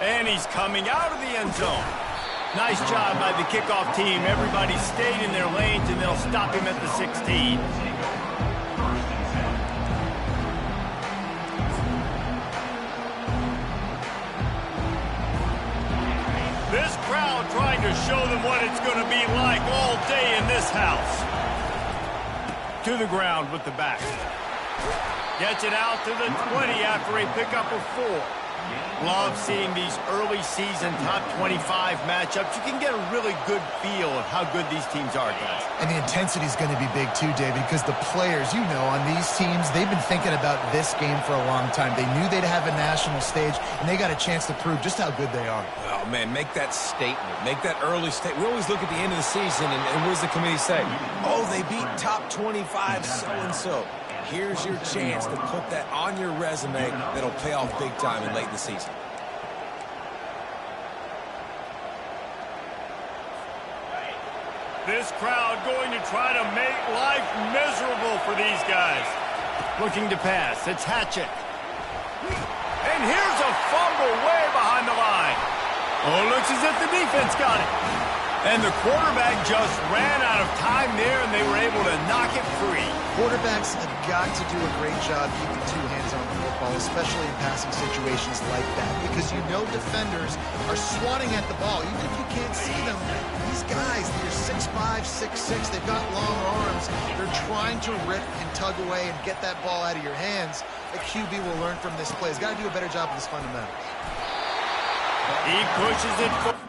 And he's coming out of the end zone. Nice job by the kickoff team. Everybody stayed in their lanes, and they'll stop him at the 16. This crowd trying to show them what it's going to be like all day in this house. To the ground with the back. Gets it out to the 20 after a pickup of 4. Love seeing these early season top 25 matchups. You can get a really good feel of how good these teams are, guys. And the intensity is going to be big too, David, because the players, you know, on these teams, they've been thinking about this game for a long time. They knew they'd have a national stage, and they got a chance to prove just how good they are. Oh, man, make that statement. Make that early statement. We always look at the end of the season, and what does the committee say? Oh, they beat top 25 so-and-so. Here's your chance to put that on your resume that'll pay off big time in late in the season. This crowd going to try to make life miserable for these guys. Looking to pass. It's Hatchett. And here's a fumble way behind the line. Oh, looks as if the defense got it. And the quarterback just ran out of time there, and they were able to knock it free. Quarterbacks have got to do a great job keeping two hands on the football, especially in passing situations like that, because you know defenders are swatting at the ball. Even if you can't see them, these guys, they're 6'5", 6'6", they've got long arms. They're trying to rip and tug away and get that ball out of your hands. The QB will learn from this play. He's got to do a better job of his fundamentals. He pushes it forward.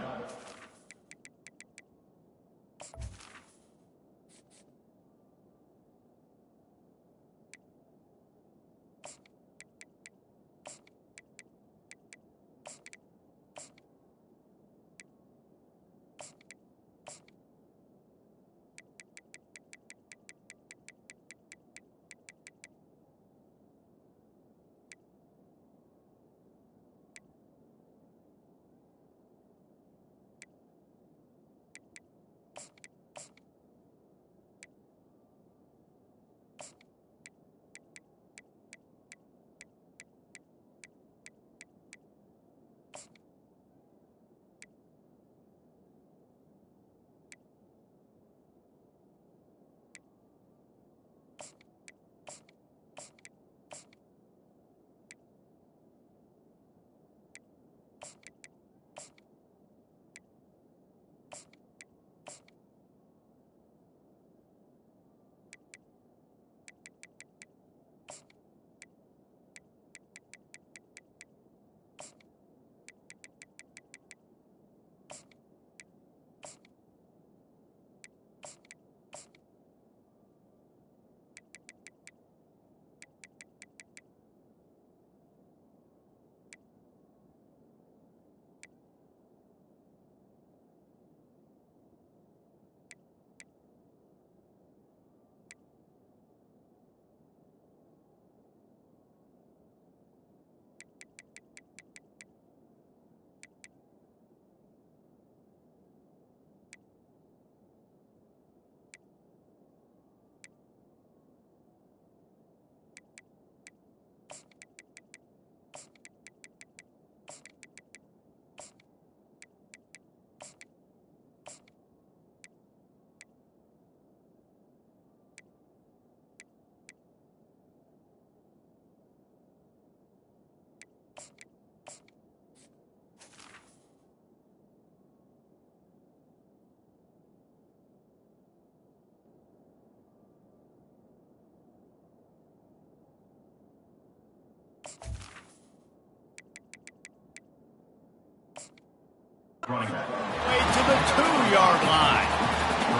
Running back. Way to the 2-yard line.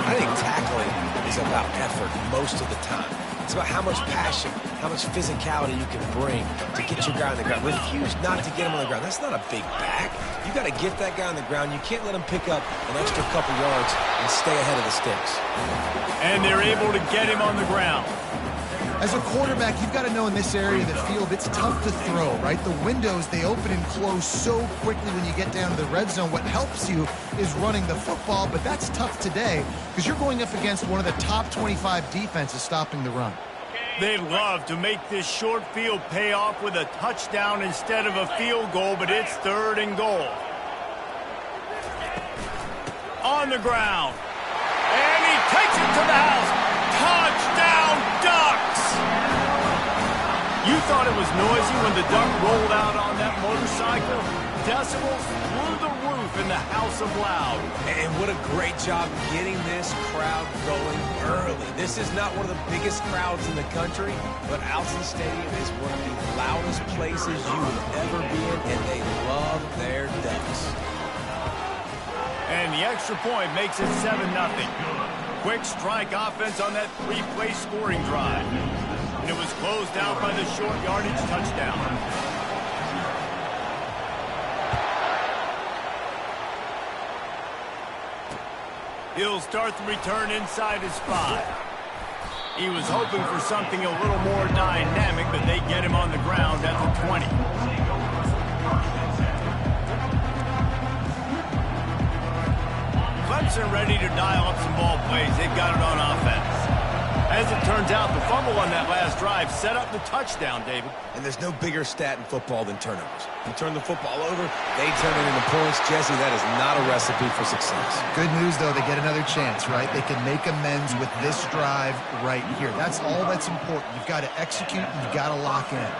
I think tackling is about effort most of the time. It's about how much passion, how much physicality you can bring to get your guy on the ground. Refuse not to get him on the ground. That's not a big back. You got to get that guy on the ground. You can't let him pick up an extra couple yards and stay ahead of the sticks. And they're able to get him on the ground. As a quarterback, you've got to know in this area of the field, it's tough to throw, right? The windows, they open and close so quickly when you get down to the red zone. What helps you is running the football, but that's tough today because you're going up against one of the top 25 defenses stopping the run. Okay, They'd love to make this short field pay off with a touchdown instead of a field goal, but it's 3rd and goal. On the ground. And he takes it to the house. Touchdown, Ducks! You thought it was noisy when the Duck rolled out on that motorcycle? Decibels through the roof in the House of Loud. And what a great job getting this crowd going early. This is not one of the biggest crowds in the country, but Alson Stadium is one of the loudest places you will ever be in, and they love their Ducks. And the extra point makes it 7-0. Quick strike offense on that 3-play scoring drive. And it was closed out by the short yardage touchdown. He'll start the return inside his 5. He was hoping for something a little more dynamic, but they get him on the ground at the 20. Clemson ready to dial up some ball plays. They've got it on offense. As it turns out, the fumble on that last drive set up the touchdown, David. And there's no bigger stat in football than turnovers. You turn the football over, they turn it into points. Jesse, that is not a recipe for success. Good news, though, they get another chance, right? They can make amends with this drive right here. That's all that's important. You've got to execute, and you've got to lock in.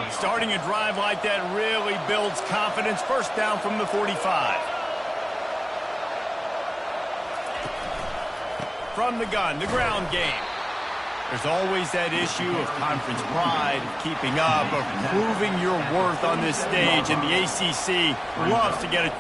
Starting a drive like that really builds confidence. First down from the 45. From the gun, the ground game. There's always that issue of conference pride, of keeping up, of proving your worth on this stage, and the ACC loves to get it.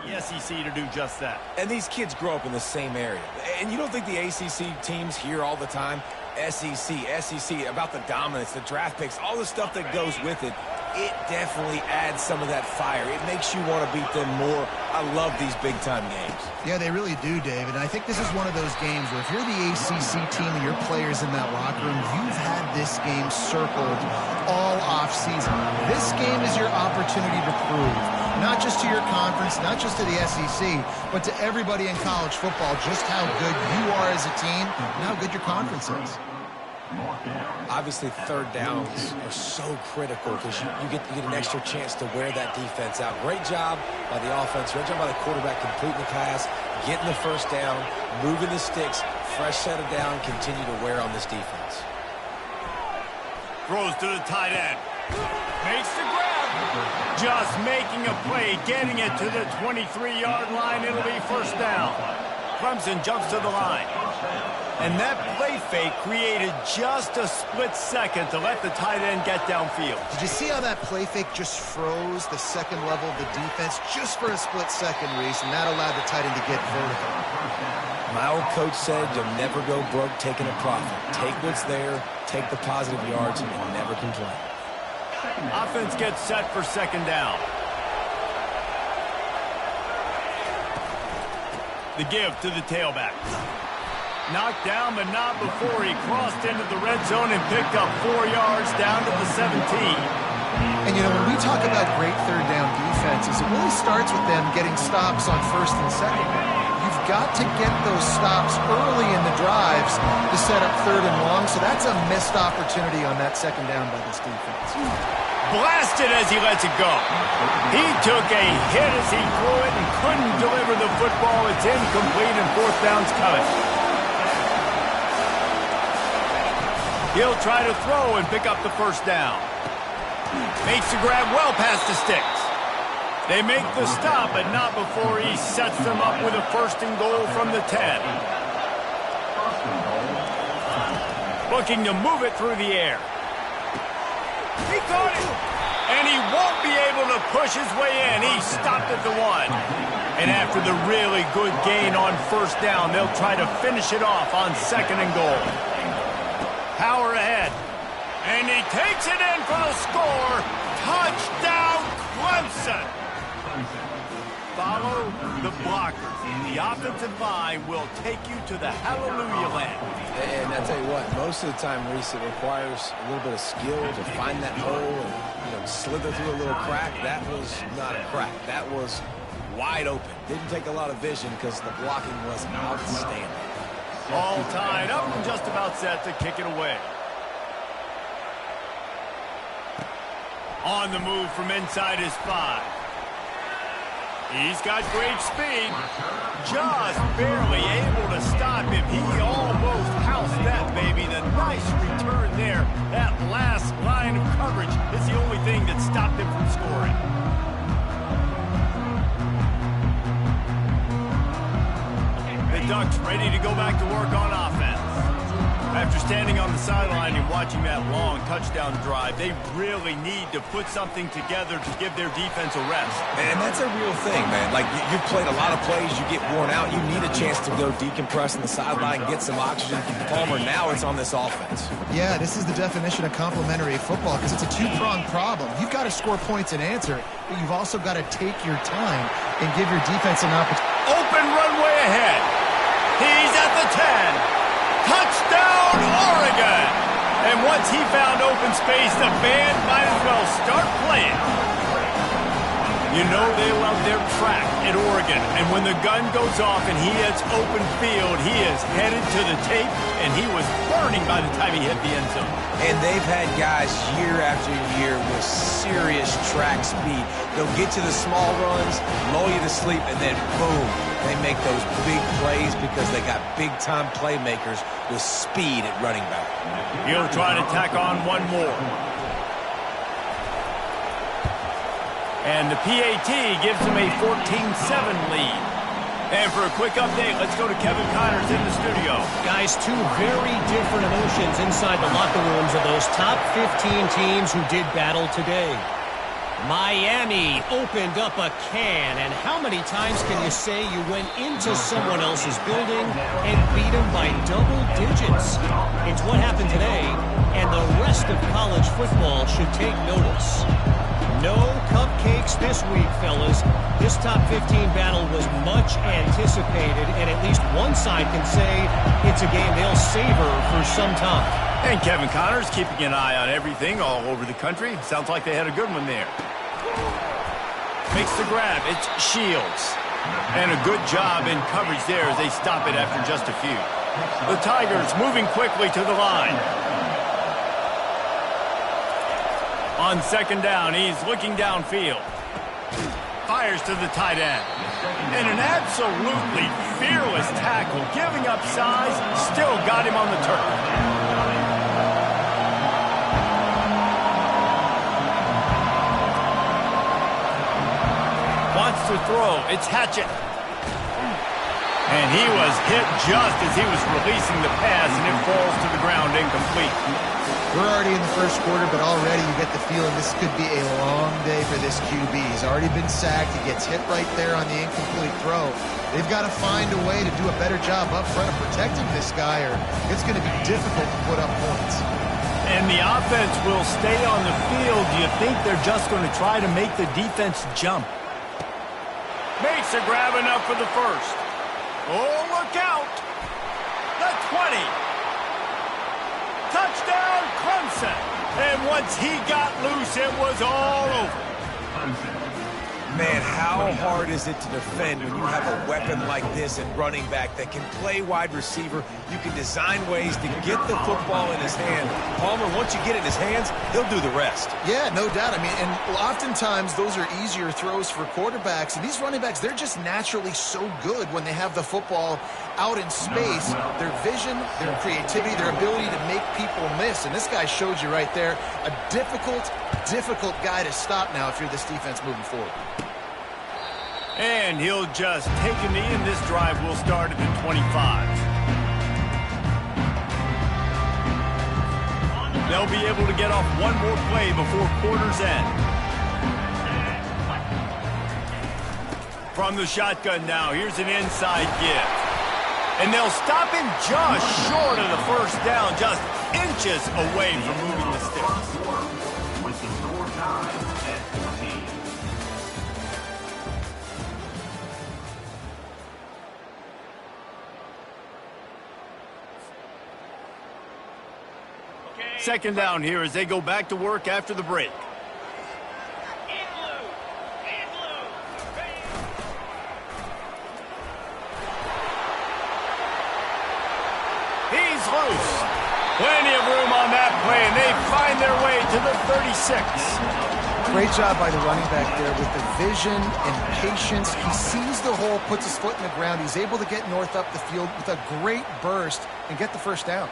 The SEC to do just that. And these kids grow up in the same area. And you don't think the ACC teams hear all the time, SEC, about the dominance, the draft picks, all the stuff that goes with it. It definitely adds some of that fire. It makes you want to beat them more. I love these big-time games. Yeah, they really do, David. And I think this is one of those games where if you're the ACC team and your players in that locker room, you've had this game circled all offseason. This game is your opportunity to prove, not just to your conference, not just to the SEC, but to everybody in college football, just how good you are as a team and how good your conference is. Obviously, third downs are so critical because you get an extra chance to wear that defense out. Great job by the offense. Great job by the quarterback completing the pass, getting the first down, moving the sticks, fresh set of down, continue to wear on this defense. Throws to the tight end. Makes the grab. Just making a play, getting it to the 23-yard line. It'll be first down. Clemson jumps to the line. And that play fake created just a split second to let the tight end get downfield. Did you see how that play fake just froze the second level of the defense just for a split second, Reese, and that allowed the tight end to get vertical? My old coach said you'll never go broke taking a profit. Take what's there, take the positive yards, and never complain. Offense gets set for second down. The give to the tailback. Knocked down, but not before he crossed into the red zone and picked up 4 yards down to the 17. And, you know, when we talk about great third down defenses, it really starts with them getting stops on first and second. You've got to get those stops early in the drives to set up third and long, so that's a missed opportunity on that second down by this defense. Blasted as he lets it go. He took a hit as he threw it and couldn't deliver the football. It's incomplete and fourth down's coming. He'll try to throw and pick up the first down. Makes the grab well past the sticks. They make the stop, but not before he sets them up with a first and goal from the 10. Looking to move it through the air. He caught it, and he won't be able to push his way in. He stopped at the 1. And after the really good gain on first down, they'll try to finish it off on 2nd and goal. Power ahead. And he takes it in for the score. Touchdown, Clemson. Follow the blockers. The offensive line will take you to the hallelujah land. And I tell you what, most of the time, Reese, it requires a little bit of skill to find that hole and slither through a little crack. That was not a crack. That was wide open. Didn't take a lot of vision because the blocking was outstanding. All tied up and just about set to kick it away. On the move from inside his 5. He's got great speed. Just barely able to stop him. He almost housed that baby. The nice return there. That last line of coverage is the only thing that stopped him from scoring. The Ducks ready to go back to work on offense. After standing on the sideline and watching that long touchdown drive, they really need to put something together to give their defense a rest. And that's a real thing, man. Like, you've played a lot of plays, you get worn out, you need a chance to go decompress on the sideline, get some oxygen. Palmer, now it's on this offense. Yeah, this is the definition of complementary football because it's a two-pronged problem. You've got to score points and answer, but you've also got to take your time and give your defense an opportunity. Open runway ahead. He's at the 10. Touchdown, Oregon! And once he found open space, the band might as well start playing. You know they love their track at Oregon. And when the gun goes off and he hits open field, he is headed to the tape, and he was burning by the time he hit the end zone. And they've had guys year after year with serious track speed. They'll get to the small runs, lull you to sleep, and then boom, they make those big plays because they got big-time playmakers with speed at running back. He'll try to tack on one more. And the PAT gives him a 14-7 lead. And for a quick update, let's go to Kevin Connors in the studio. Guys, two very different emotions inside the locker rooms of those top 15 teams who did battle today. Miami opened up a can, and how many times can you say you went into someone else's building and beat them by double digits? It's what happened today, and the rest of college football should take notice. No cupcakes this week, fellas. This top 15 battle was much anticipated, and at least one side can say it's a game they'll savor for some time. And Kevin Connors keeping an eye on everything all over the country. Sounds like they had a good one there. Makes the grab. It's Shields. And a good job in coverage there as they stop it after just a few. The Tigers moving quickly to the line. On 2nd down, he's looking downfield. Fires to the tight end. And an absolutely fearless tackle, giving up size, still got him on the turf. Wants to throw. It's Hatchett. And he was hit just as he was releasing the pass, and it falls to the ground incomplete. We're already in the first quarter, but already you get the feeling this could be a long day for this QB. He's already been sacked. He gets hit right there on the incomplete throw. They've got to find a way to do a better job up front of protecting this guy, or it's going to be difficult to put up points. And the offense will stay on the field. Do you think they're just going to try to make the defense jump? Makes a grab enough for the first. Oh, look out. The 20. Touchdown, Clemson. And once he got loose, it was all over. Man, how hard is it to defend when you have a weapon like this at running back that can play wide receiver? You can design ways to get the football in his hand. Palmer, once you get it in his hands, he'll do the rest. Yeah, no doubt. I mean, and oftentimes those are easier throws for quarterbacks. And these running backs, they're just naturally so good when they have the football out in space. Their vision, their creativity, their ability to make people miss. And this guy showed you right there, a difficult guy to stop now if you're this defense moving forward. And he'll just take a knee, and this drive will start at the 25. They'll be able to get off one more play before quarter's end. From the shotgun now, here's an inside give. And they'll stop him just short of the first down, just inches away from moving the sticks. With the score tied at 14. Second down here as they go back to work after the break. He's loose. Plenty of room on that play, and they find their way to the 36. Great job by the running back there with the vision and patience. He sees the hole, puts his foot in the ground. He's able to get north up the field with a great burst and get the first down.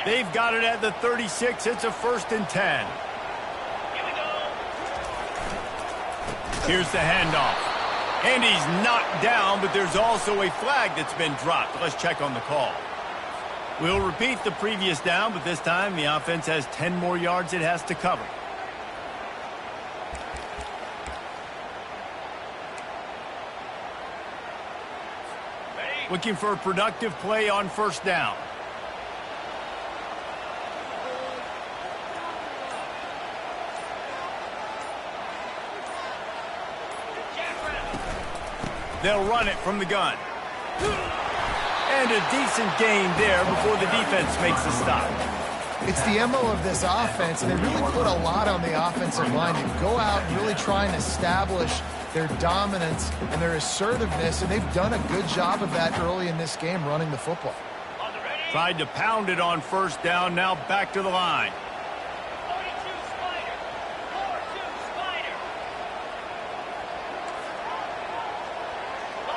They've got it at the 36. It's a 1st and 10. Here's the handoff. And he's knocked down, but there's also a flag that's been dropped. Let's check on the call. We'll repeat the previous down, but this time the offense has 10 more yards it has to cover. Looking for a productive play on first down. They'll run it from the gun. And a decent gain there before the defense makes the stop. It's the MO of this offense, and they really put a lot on the offensive line to go out and really try and establish their dominance and their assertiveness, and they've done a good job of that early in this game running the football. Tried to pound it on first down, now back to the line.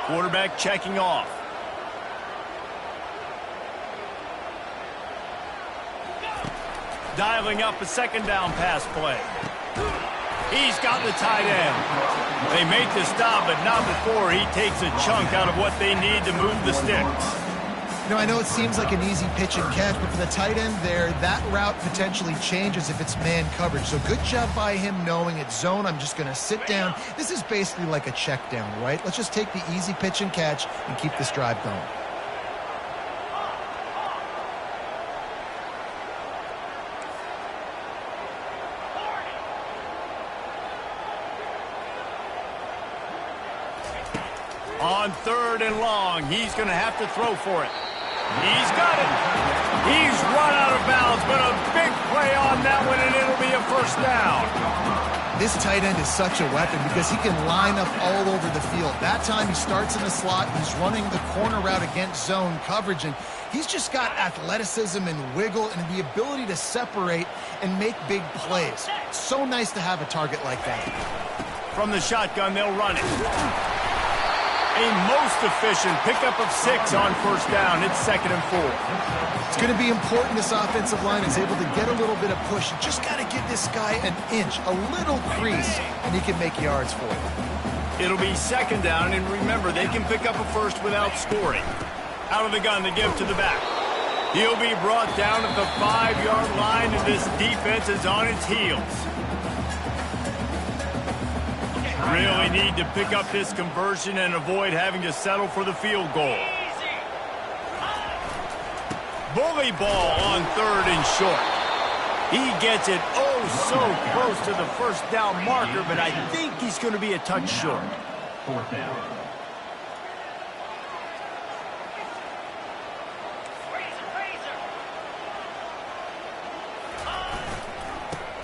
Quarterback checking off. Dialing up a second down pass play. He's got the tight end. They make the stop, but not before he takes a chunk out of what they need to move the sticks. You know, I know it seems like an easy pitch and catch, but for the tight end there, that route potentially changes if it's man coverage. So good job by him knowing it's zone. I'm just going to sit down. This is basically like a check down, right? Let's just take the easy pitch and catch and keep this drive going. On 3rd and long, he's going to have to throw for it. He's got it. He's run out of bounds, but a big play on that one, and it'll be a first down. This tight end is such a weapon because he can line up all over the field. That time he starts in the slot. He's running the corner route against zone coverage, and he's just got athleticism and wiggle and the ability to separate and make big plays. It's so nice to have a target like that. From the shotgun, they'll run it. A most efficient pickup of 6 on first down. It's 2nd and 4. It's going to be important this offensive line is able to get a little bit of push. You just got to give this guy an inch, a little crease, and he can make yards for you. It'll be 2nd down, and remember, they can pick up a first without scoring. Out of the gun, the give to the back. He'll be brought down at the 5-yard line, and this defense is on its heels. Really need to pick up this conversion and avoid having to settle for the field goal. Bully ball on 3rd and short. He gets it so close to the first down marker, but I think he's going to be a touch short. 4th down.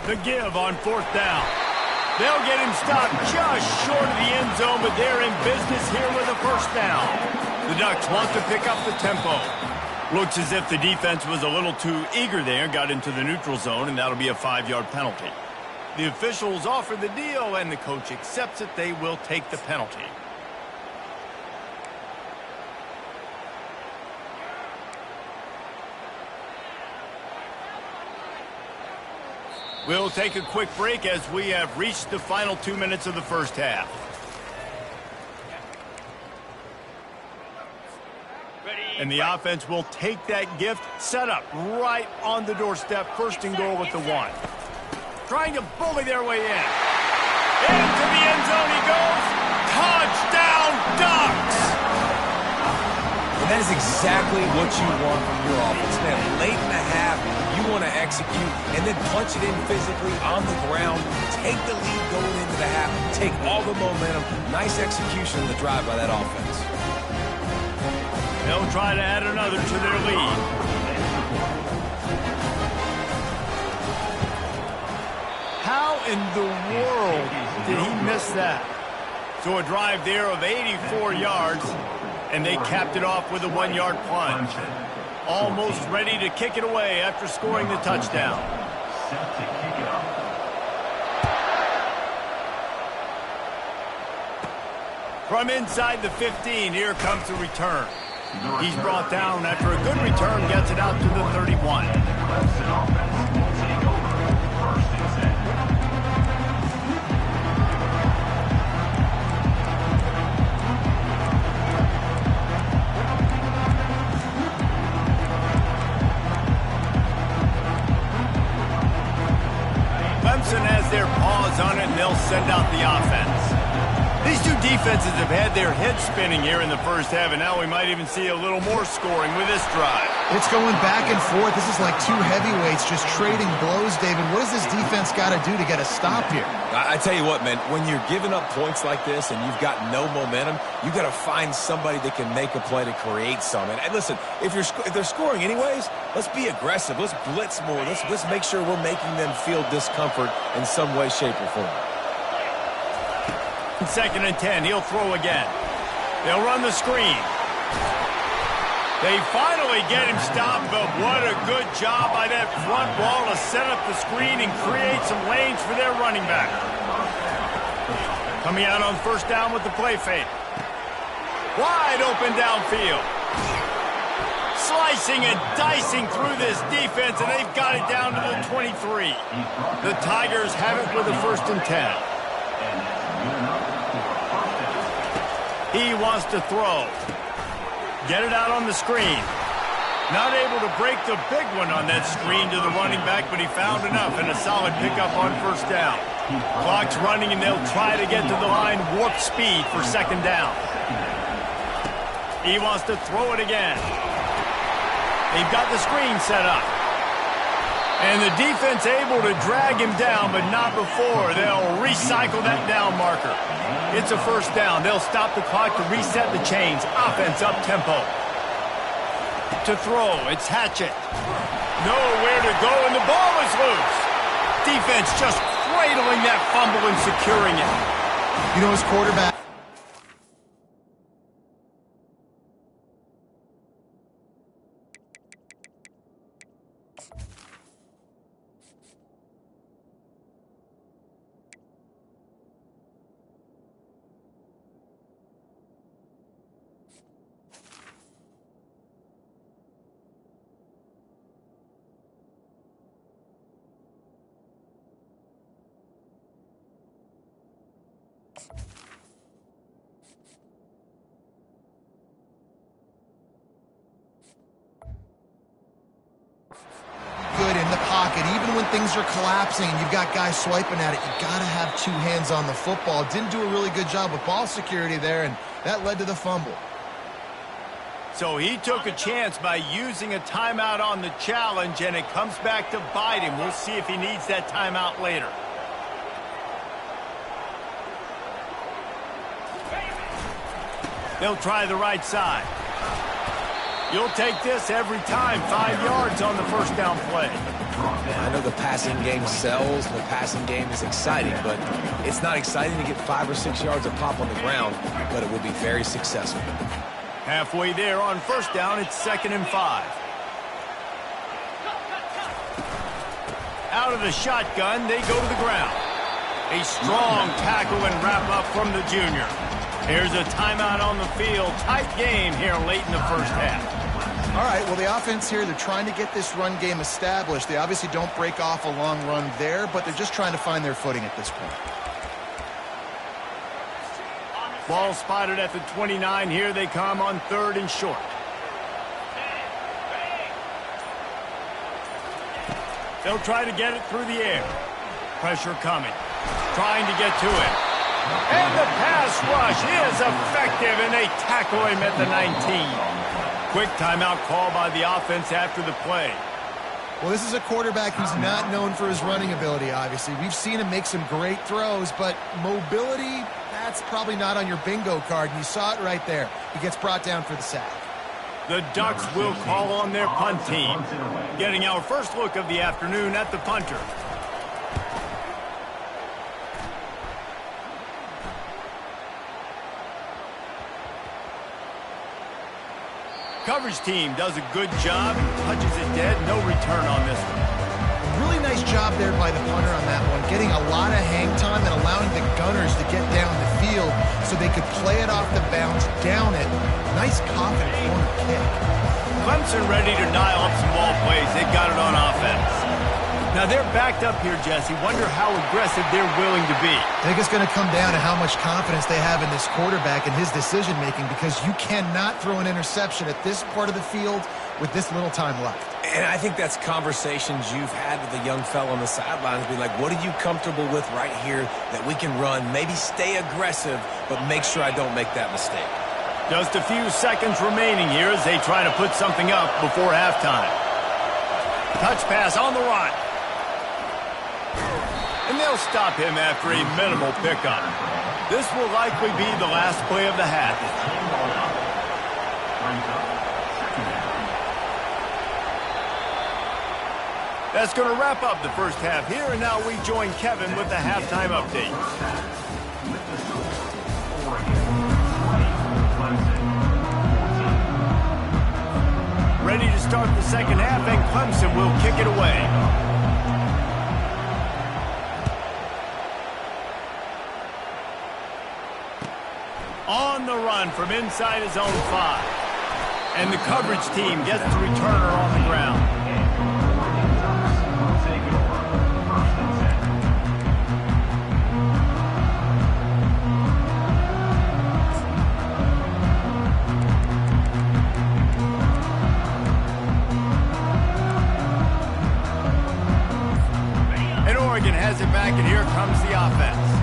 The give on 4th down. They'll get him stopped just short of the end zone, but they're in business here with a first down. The Ducks want to pick up the tempo. Looks as if the defense was a little too eager there, got into the neutral zone, and that'll be a 5-yard penalty. The officials offer the deal, and the coach accepts it. They will take the penalty. We'll take a quick break as we have reached the final 2 minutes of the first half. And the offense will take that gift, set up right on the doorstep, 1st and goal at the 1. Trying to bully their way in. Into the end zone he goes. Touchdown is exactly what you want from your offense. Man, late in the half, you want to execute and then punch it in physically on the ground, take the lead going into the half, take all the momentum. Nice execution of the drive by that offense. They'll try to add another to their lead. How in the world did he miss that? So a drive there of 84 yards, and they capped it off with a 1-yard plunge. Almost ready to kick it away after scoring the touchdown. Set to kick it off. From inside the 15, here comes the return. He's brought down after a good return, gets it out to the 31. Clemson offense will take over. First and 10. Clemson has their paws on it, and they'll send out the offense. These two defenses have had their heads spinning here in the first half, and now we might even see a little more scoring with this drive. It's going back and forth. This is like two heavyweights just trading blows, David. What does this defense got to do to get a stop here? I tell you what, man, when you're giving up points like this and you've got no momentum, you got to find somebody that can make a play to create some. And listen, if they're scoring anyways, let's be aggressive. Let's blitz more. Let's make sure we're making them feel discomfort in some way, shape, or form. 2nd and 10, he'll throw again. They'll run the screen. They finally get him stopped, but what a good job by that front wall to set up the screen and create some lanes for their running back. Coming out on first down with the play fake. Wide open downfield. Slicing and dicing through this defense, and they've got it down to the 23. The Tigers have it with a 1st and 10. He wants to throw. Get it out on the screen. Not able to break the big one on that screen to the running back, but he found enough and a solid pickup on first down. Clock's running, and they'll try to get to the line warp speed for 2nd down. He wants to throw it again. They've got the screen set up. And the defense able to drag him down, but not before. They'll recycle that down marker. It's a 1st down. They'll stop the clock to reset the chains. Offense up tempo. To throw, it's Hatchett. Nowhere to go, and the ball is loose. Defense just cradling that fumble and securing it. You know, his quarterback. Good in the pocket, even when things are collapsing and you've got guys swiping at it, you got to have two hands on the football. Didn't do a really good job with ball security there, and that led to the fumble. So he took a chance by using a timeout on the challenge, and it comes back to bite him. We'll see if he needs that timeout later. They'll try the right side. You'll take this every time. 5 yards on the 1st down play. I know the passing game sells, the passing game is exciting, but it's not exciting to get 5 or 6 yards of pop on the ground, but it will be very successful. Halfway there on 1st down, it's 2nd and 5. Out of the shotgun, they go to the ground. A strong tackle and wrap up from the junior. Here's a timeout on the field. Tight game here late in the 1st half. All right, well, the offense here, they're trying to get this run game established. They obviously don't break off a long run there, but they're just trying to find their footing at this point. Ball spotted at the 29. Here they come on 3rd and short. They'll try to get it through the air. Pressure coming. Trying to get to it. And the pass rush is effective, and they tackle him at the 19. Quick timeout call by the offense after the play. Well, this is a quarterback who's not known for his running ability, obviously. We've seen him make some great throws, but mobility, that's probably not on your bingo card, and you saw it right there. He gets brought down for the sack. The Ducks will call on their punt team. Getting our first look of the afternoon at the punter. Coverage team does a good job. Touches it dead. No return on this one. Really nice job there by the punter on that one, getting a lot of hang time and allowing the gunners to get down the field so they could play it off the bounce, down it. Nice confident corner kick. Clemson ready to dial up some ball plays. They've got it on offense. Now they're backed up here, Jesse. Wonder how aggressive they're willing to be. I think it's going to come down to how much confidence they have in this quarterback and his decision-making, because you cannot throw an interception at this part of the field with this little time left. And I think that's conversations you've had with the young fella on the sidelines. Be like, what are you comfortable with right here that we can run? Maybe stay aggressive, but make sure I don't make that mistake. Just a few seconds remaining here as they try to put something up before halftime. Touch pass on the run. And they'll stop him after a minimal pickup. This will likely be the last play of the half. That's going to wrap up the first half here, and now we join Kevin with the halftime update. Ready to start the second half, and Clemson will kick it away. On the run from inside his own 5. And the coverage team gets the returner on the ground. And Oregon has it back, and here comes the offense.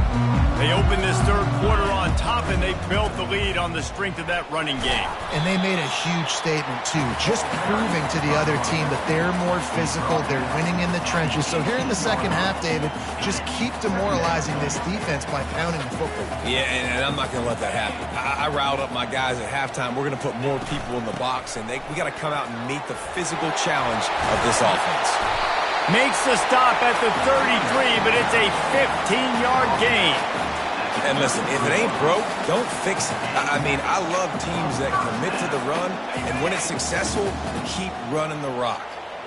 They opened this third quarter on top, and they built the lead on the strength of that running game. And they made a huge statement, too, just proving to the other team that they're more physical, they're winning in the trenches. So here in the second half, David, just keep demoralizing this defense by pounding the football. Yeah, and I'm not going to let that happen. I riled up my guys at halftime. We're going to put more people in the box, and we got to come out and meet the physical challenge of this offense. Makes the stop at the 33, but it's a 15-yard gain. And listen, if it ain't broke, don't fix it. I mean, I love teams that commit to the run, and when it's successful, keep running the rock.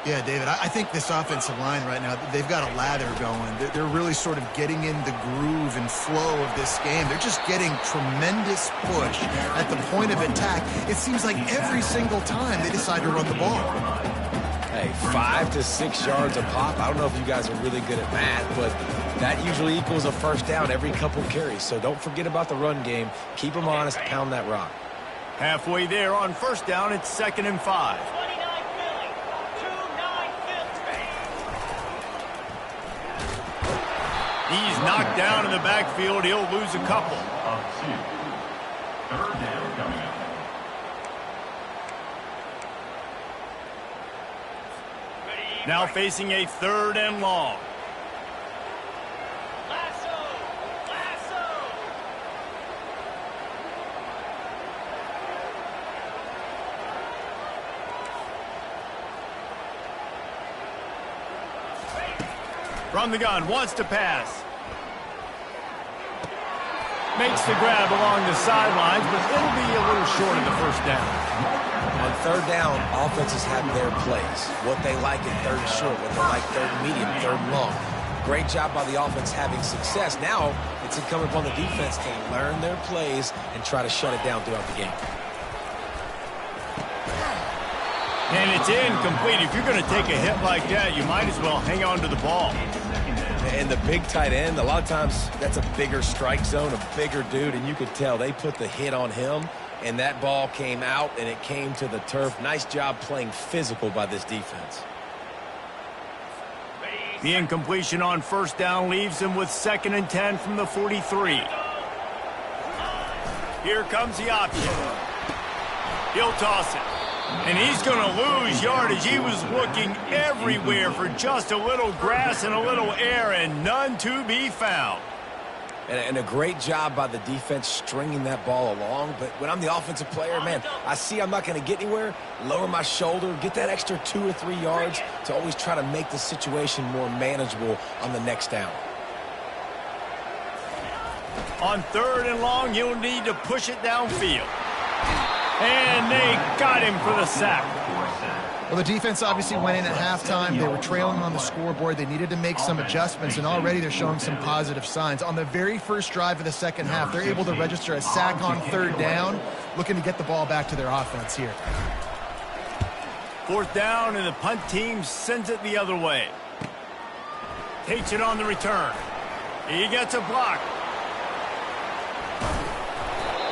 Yeah, David, I think this offensive line right now, they've got a lather going. They're really sort of getting in the groove and flow of this game. They're just getting tremendous push at the point of attack. It seems like every single time they decide to run the ball. Hey, 5 to 6 yards a pop. I don't know if you guys are really good at math, but that usually equals a first down every couple carries. So don't forget about the run game. Keep them honest. Pound that rock. Halfway there on first down, it's 2nd and 5. He's knocked down in the backfield. He'll lose a couple. Third down coming up. Now facing a 3rd and long. From the gun, wants to pass. Makes the grab along the sidelines, but it'll be a little short of the first down. On third down, offenses have their plays. What they like in third and short, what they like third and medium, third and long. Great job by the offense having success. Now it's incumbent upon the defense to learn their plays and try to shut it down throughout the game. And it's incomplete. If you're going to take a hit like that, you might as well hang on to the ball. And the big tight end, a lot of times that's a bigger strike zone, a bigger dude, and you could tell they put the hit on him, and that ball came out, and it came to the turf. Nice job playing physical by this defense. The incompletion on first down leaves him with 2nd and 10 from the 43. Here comes the option. He'll toss it. And he's going to lose yardage. He was looking everywhere for just a little grass and a little air, and none to be found. And a great job by the defense stringing that ball along. But when I'm the offensive player, man, I see I'm not going to get anywhere, lower my shoulder, get that extra 2 or 3 yards to always try to make the situation more manageable on the next down. On 3rd and long, you'll need to push it downfield. And they got him for the sack. Well, the defense obviously went in at halftime. They were trailing on the scoreboard. They needed to make some adjustments, and already they're showing some positive signs. On the very first drive of the second half, they're able to register a sack on 3rd down, looking to get the ball back to their offense here. 4th down, and the punt team sends it the other way. Takes it on the return. He gets a block.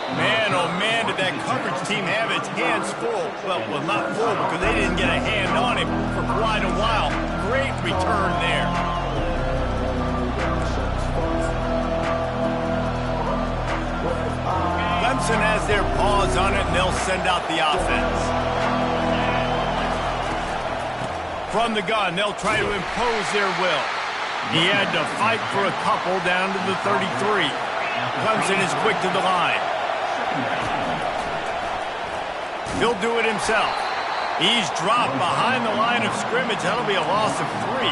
Man, oh man, did that coverage team have its hands full. Well, not full because they didn't get a hand on him for quite a while. Great return there. Clemson has their paws on it, and they'll send out the offense. From the gun, they'll try to impose their will. He had to fight for a couple down to the 33. Clemson is quick to the line. He'll do it himself. He's dropped behind the line of scrimmage. That'll be a loss of 3.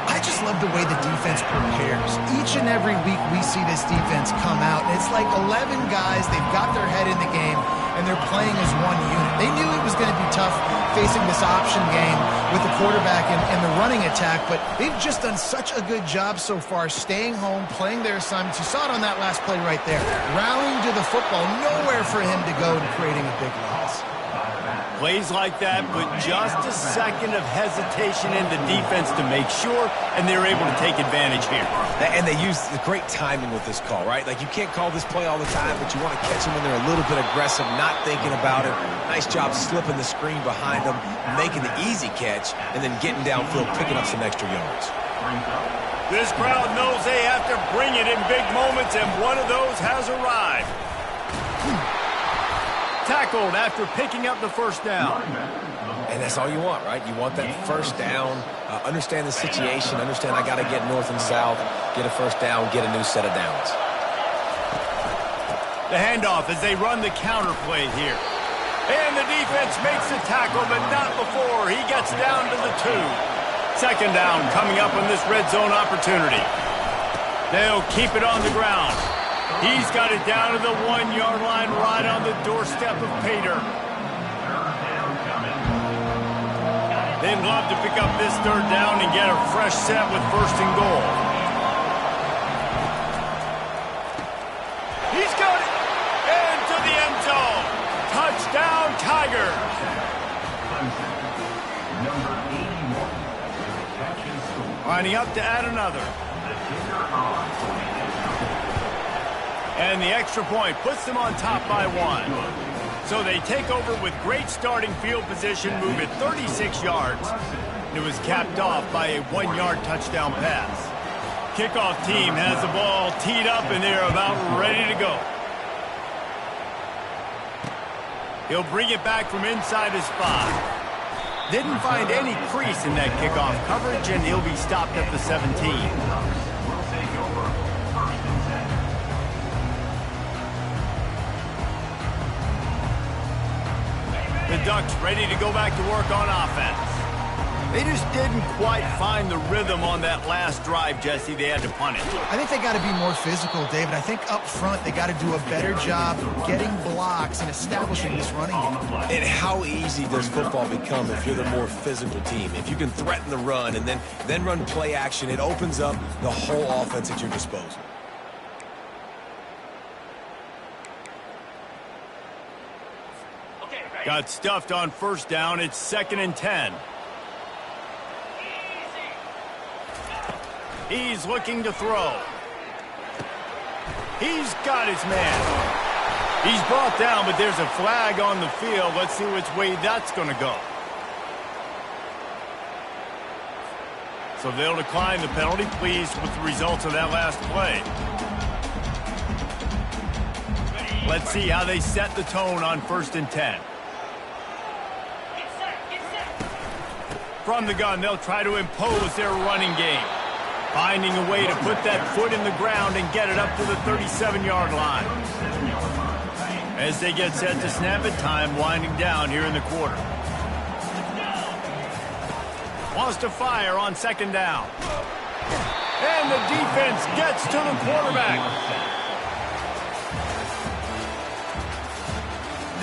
I just love the way the defense prepares. Each and every week we see this defense come out, and it's like 11 guys. They've got their head in the game, and they're playing as one unit. They knew it was going to be tough facing this option game with the quarterback and the running attack, but they've just done such a good job so far staying home, playing their assignments. You saw it on that last play right there. Rallying to the football, nowhere for him to go and creating a big loss. Plays like that, but just a second of hesitation in the defense to make sure, and they're able to take advantage here. And they use the great timing with this call, right? Like, you can't call this play all the time, but you want to catch them when they're a little bit aggressive, not thinking about it. Nice job slipping the screen behind them, making the easy catch, and then getting downfield, picking up some extra yards. This crowd knows they have to bring it in big moments, and one of those has arrived. Tackled after picking up the 1st down. And that's all you want, right? You want that 1st down, understand the situation, understand I got to get north and south, get a 1st down, get a new set of downs. The handoff as they run the counter play here. And the defense makes the tackle, but not before he gets down to the 2. 2nd down coming up on this red zone opportunity. They'll keep it on the ground. He's got it down to the 1-yard line right on the doorstep of Pater. They'd love to pick up this 3rd down and get a fresh set with 1st and goal. He's got it into the end zone. Touchdown, Tigers. Lining up to add another. And the extra point puts them on top by 1. So they take over with great starting field position, move it 36 yards. It was capped off by a 1-yard touchdown pass. Kickoff team has the ball teed up, and they're about ready to go. He'll bring it back from inside his 5. Didn't find any crease in that kickoff coverage, and he'll be stopped at the 17. The Ducks ready to go back to work on offense. They just didn't quite find the rhythm on that last drive, Jesse. They had to punt it. I think they got to be more physical, David. I think up front they got to do a better job getting blocks and establishing this running game. And how easy does football become if you're the more physical team? If you can threaten the run and then run play action, it opens up the whole offense at your disposal. Got stuffed on 1st down. It's 2nd and 10. He's looking to throw. He's got his man. He's brought down, but there's a flag on the field. Let's see which way that's going to go. So they'll decline the penalty, pleased with the results of that last play. Let's see how they set the tone on 1st and 10. From the gun, they'll try to impose their running game. Finding a way to put that foot in the ground and get it up to the 37-yard line. As they get set to snap it, time winding down here in the quarter. Wants to fire on second down. And the defense gets to the quarterback.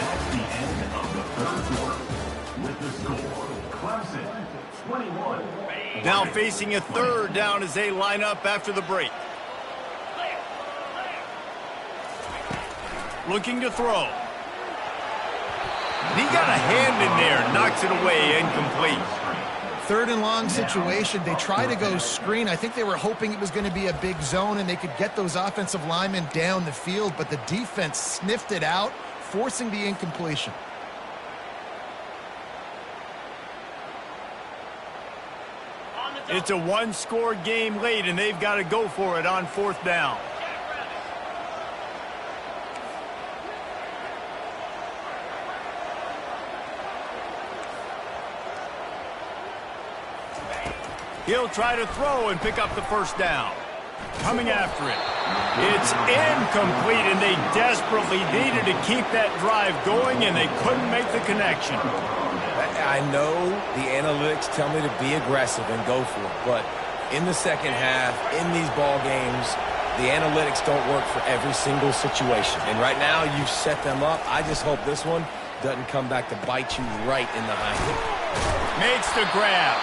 That's the end of the third quarter. With the score, Clemson 21. Now facing a third down as they line up after the break. Looking to throw. He got a hand in there, knocks it away, incomplete. Third and long situation. They try to go screen. I think they were hoping it was going to be a big zone and they could get those offensive linemen down the field, but the defense sniffed it out, forcing the incompletion. It's a one-score game late, and they've got to go for it on fourth down. He'll try to throw and pick up the first down. Coming after it. It's incomplete, and they desperately needed to keep that drive going, and they couldn't make the connection. I know the analytics tell me to be aggressive and go for it, but in the second half, in these ball games, the analytics don't work for every single situation. And right now, you've set them up. I just hope this one doesn't come back to bite you right in the hind leg. Makes the grab.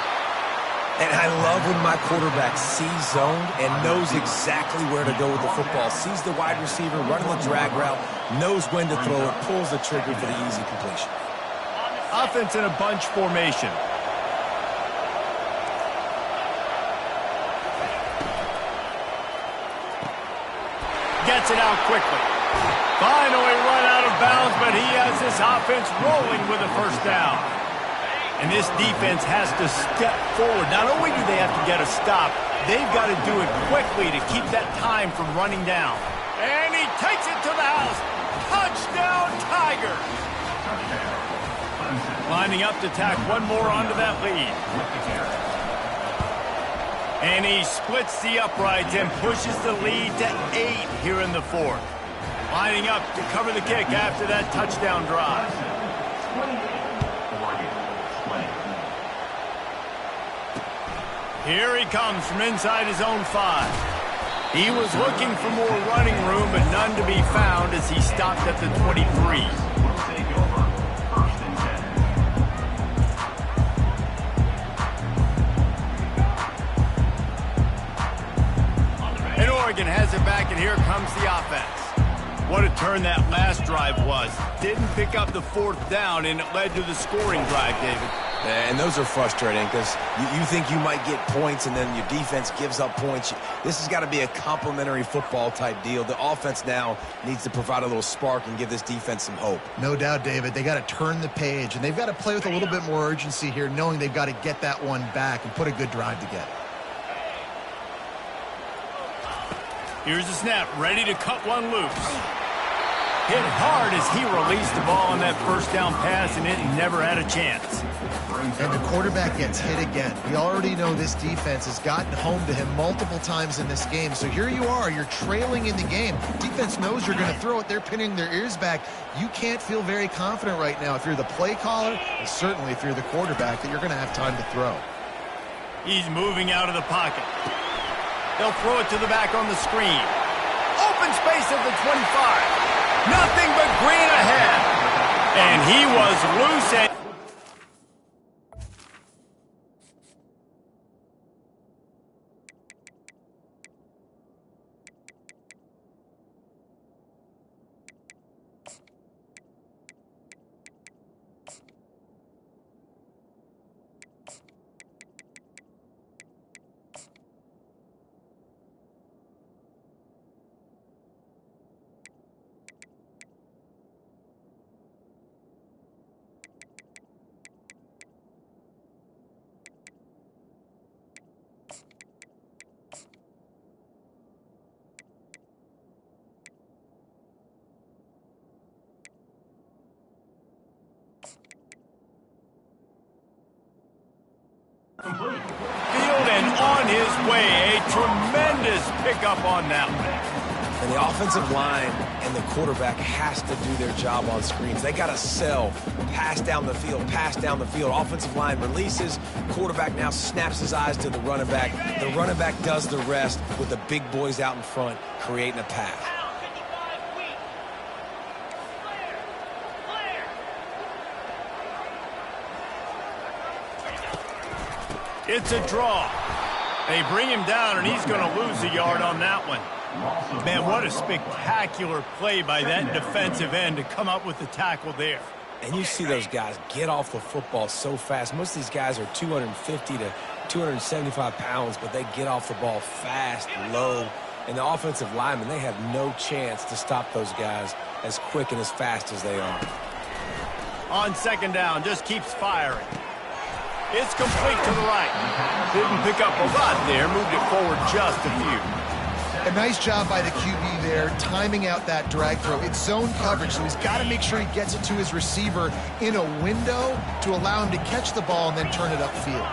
And I love when my quarterback sees zoned and knows exactly where to go with the football. Sees the wide receiver running the drag route, knows when to throw it, pulls the trigger for the easy completion. Offense in a bunch formation. Gets it out quickly. Finally run out of bounds, but he has this offense rolling with a first down. And this defense has to step forward. Not only do they have to get a stop, they've got to do it quickly to keep that time from running down. And he takes it to the house. Touchdown, Tiger! Lining up to tack one more onto that lead. And he splits the uprights and pushes the lead to 8 here in the fourth. Lining up to cover the kick after that touchdown drive. Here he comes from inside his own 5. He was looking for more running room, but none to be found as he stopped at the 23. And Oregon has it back, and here comes the offense. What a turn that last drive was. Didn't pick up the fourth down, and it led to the scoring drive, David. And those are frustrating because you think you might get points and then your defense gives up points. This has got to be a complementary football type deal. The offense now needs to provide a little spark and give this defense some hope. No doubt, David. They got to turn the page, and they've got to play with a little bit more urgency here, knowing they've got to get that one back and put a good drive together. Here's the snap, ready to cut one loose. Hit hard as he released the ball on that first down pass, and it never had a chance. And the quarterback gets hit again. We already know this defense has gotten home to him multiple times in this game. So here you are, you're trailing in the game. Defense knows you're going to throw it. They're pinning their ears back. You can't feel very confident right now if you're the play caller, and certainly if you're the quarterback, that you're going to have time to throw. He's moving out of the pocket. They'll throw it to the back on the screen. Open space at the 25. Nothing but green ahead. And he was loose. And Complete. Field and on his way. A tremendous pickup on that one. And the offensive line and the quarterback has to do their job on screens. They got to sell, pass down the field, pass down the field. Offensive line releases. Quarterback now snaps his eyes to the running back. The running back does the rest with the big boys out in front, creating a path. It's a draw. They bring him down, and he's going to lose a yard on that one. Man, what a spectacular play by that defensive end to come up with the tackle there. And you see those guys get off the football so fast. Most of these guys are 250 to 275 pounds, but they get off the ball fast, low. And the offensive linemen, they have no chance to stop those guys as quick and as fast as they are. On second down, just keeps firing. It's complete to the right. Didn't pick up a lot there, moved it forward just a few. A nice job by the QB there, timing out that drag throw. It's zone coverage, so he's got to make sure he gets it to his receiver in a window to allow him to catch the ball and then turn it upfield.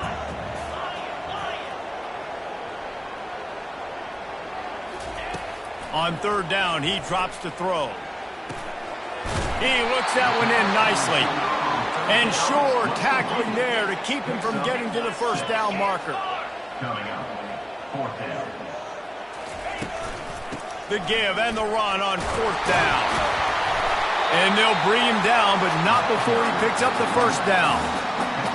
On third down, he drops to throw. He looks that one in nicely. And sure, tackling there to keep him from getting to the first down marker. Coming up, fourth down. The give and the run on fourth down. And they'll bring him down, but not before he picks up the first down.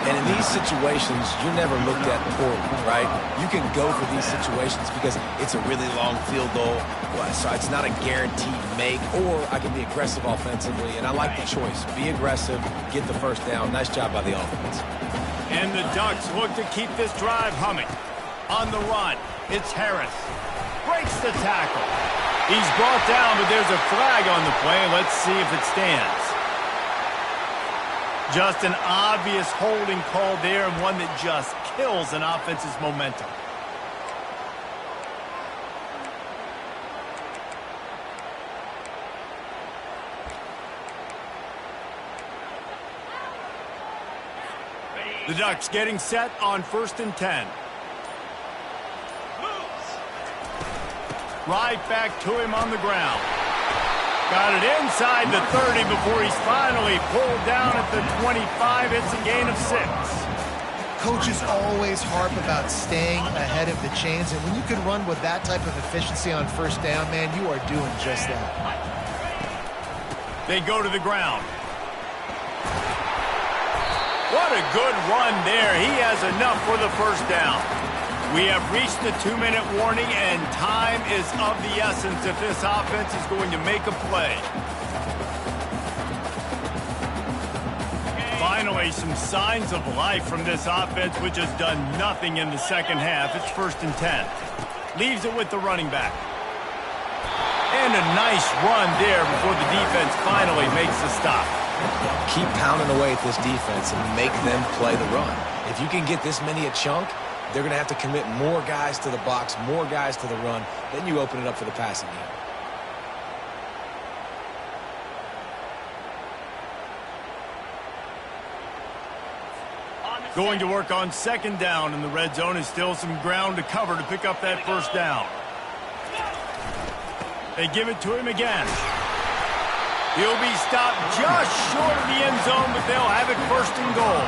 And in these situations, you're never looked at poorly, right? You can go for these situations because it's a really long field goal, so it's not a guaranteed make, or I can be aggressive offensively, and I like the choice. Be aggressive, get the first down. Nice job by the offense. And the Ducks look to keep this drive humming. On the run, it's Harris. Breaks the tackle. He's brought down, but there's a flag on the play. Let's see if it stands. Just an obvious holding call there, and one that just kills an offense's momentum. The Ducks getting set on 1st and 10. Right back to him on the ground. Got it inside the 30 before he's finally pulled down at the 25. It's a gain of 6. Coaches always harp about staying ahead of the chains, and when you can run with that type of efficiency on first down, man, you are doing just that. They go to the ground. What a good run there. He has enough for the first down. We have reached the 2-minute warning, and time is of the essence if this offense is going to make a play. Finally, some signs of life from this offense, which has done nothing in the second half. It's 1st and 10. Leaves it with the running back. And a nice run there before the defense finally makes the stop. Keep pounding away at this defense and make them play the run. If you can get this many a chunk, they're going to have to commit more guys to the box, more guys to the run. Then you open it up for the passing game. Going to work on 2nd down, and the red zone is still some ground to cover to pick up that first down. They give it to him again. He'll be stopped just short of the end zone, but they'll have it 1st and goal.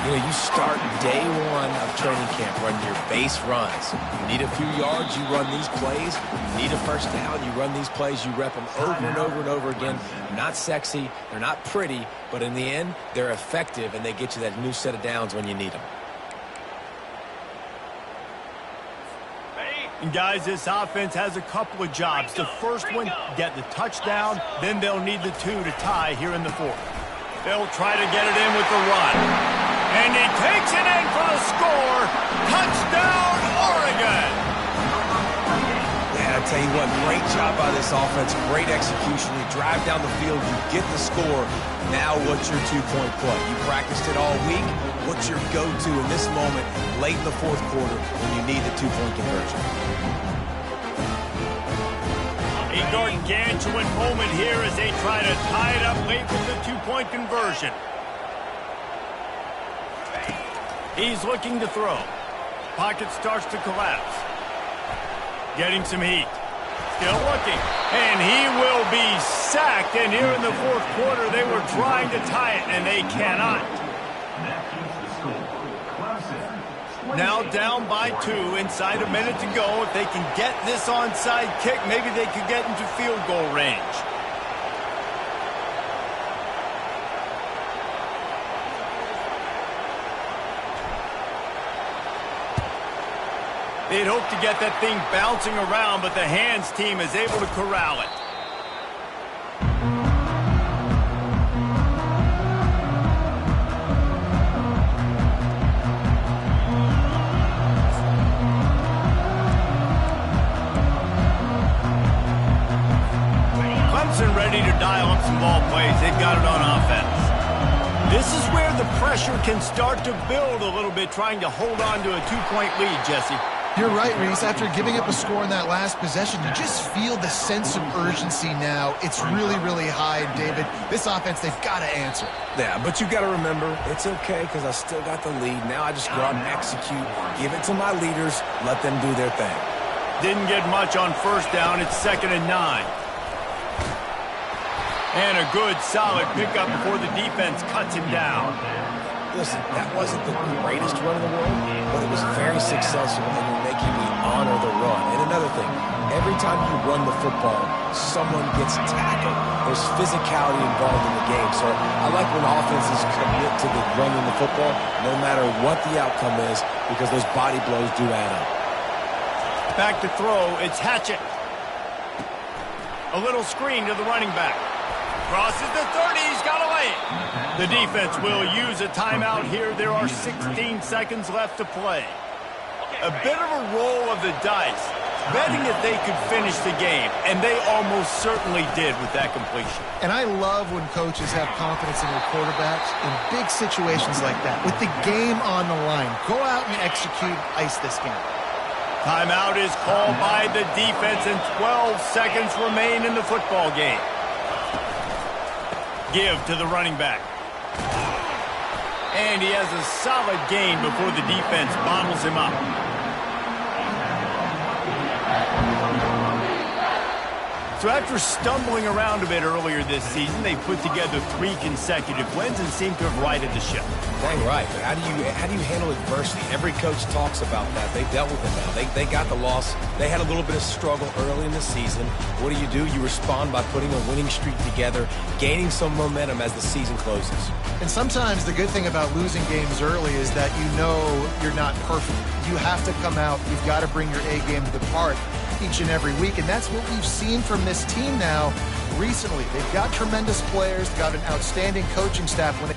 You know, you start day one of training camp running your base runs. You need a few yards, you run these plays. You need a first down, you run these plays. You rep them over and over and over again. Not sexy, they're not pretty, but in the end, they're effective, and they get you that new set of downs when you need them. And guys, this offense has a couple of jobs. The first one, get the touchdown. Then they'll need the 2 to tie here in the 4th. They'll try to get it in with the run. And he takes it in for the score. Touchdown, Oregon! Yeah, I tell you what, great job by this offense. Great execution. You drive down the field, you get the score. Now what's your 2-point play? You practiced it all week. What's your go-to in this moment late in the 4th quarter when you need the 2-point conversion? A gargantuan moment here as they try to tie it up late with the 2-point conversion. He's looking to throw. Pocket starts to collapse. Getting some heat. Still looking. And he will be sacked. And here in the fourth quarter, they were trying to tie it, and they cannot. That keeps the score. Clemson. Now down by 2, inside a minute to go. If they can get this onside kick, maybe they could get into field goal range. They'd hope to get that thing bouncing around, but the hands team is able to corral it. Clemson ready to dial up some ball plays. They've got it on offense. This is where the pressure can start to build a little bit, trying to hold on to a 2-point lead, Jesse. You're right, Reese. After giving up a score in that last possession, you just feel the sense of urgency now. It's really, really high, David. This offense, they've got to answer. Yeah, but you got to remember, it's okay because I still got the lead. Now I just go out and execute, give it to my leaders, let them do their thing. Didn't get much on first down. It's 2nd and 9. And a good, solid pickup before the defense cuts him down. Listen, that wasn't the greatest run in the world, but it was very successful, and you're making me honor the run. And another thing, every time you run the football, someone gets tackled. There's physicality involved in the game. So I like when offenses commit to the running the football, no matter what the outcome is, because those body blows do add up. Back to throw, it's Hatchett. A little screen to the running back. Crosses the 30, he's got away. The defense will use a timeout here. There are 16 seconds left to play. A bit of a roll of the dice, betting that they could finish the game, and they almost certainly did with that completion. And I love when coaches have confidence in their quarterbacks in big situations like that. With the game on the line, go out and execute, ice this game. Timeout is called by the defense, and 12 seconds remain in the football game. Give to the running back. And he has a solid gain before the defense bottles him up. So after stumbling around a bit earlier this season, they put together 3 consecutive wins and seem to have righted the ship. Dang right. But how do you handle adversity? Every coach talks about that. They dealt with it now. They got the loss. They had a little bit of struggle early in the season. What do? You respond by putting a winning streak together, gaining some momentum as the season closes. And sometimes the good thing about losing games early is that you know you're not perfect. You have to come out. You've got to bring your A game to the part each and every week, and that's what we've seen from this team now recently. They've got tremendous players, got an outstanding coaching staff. When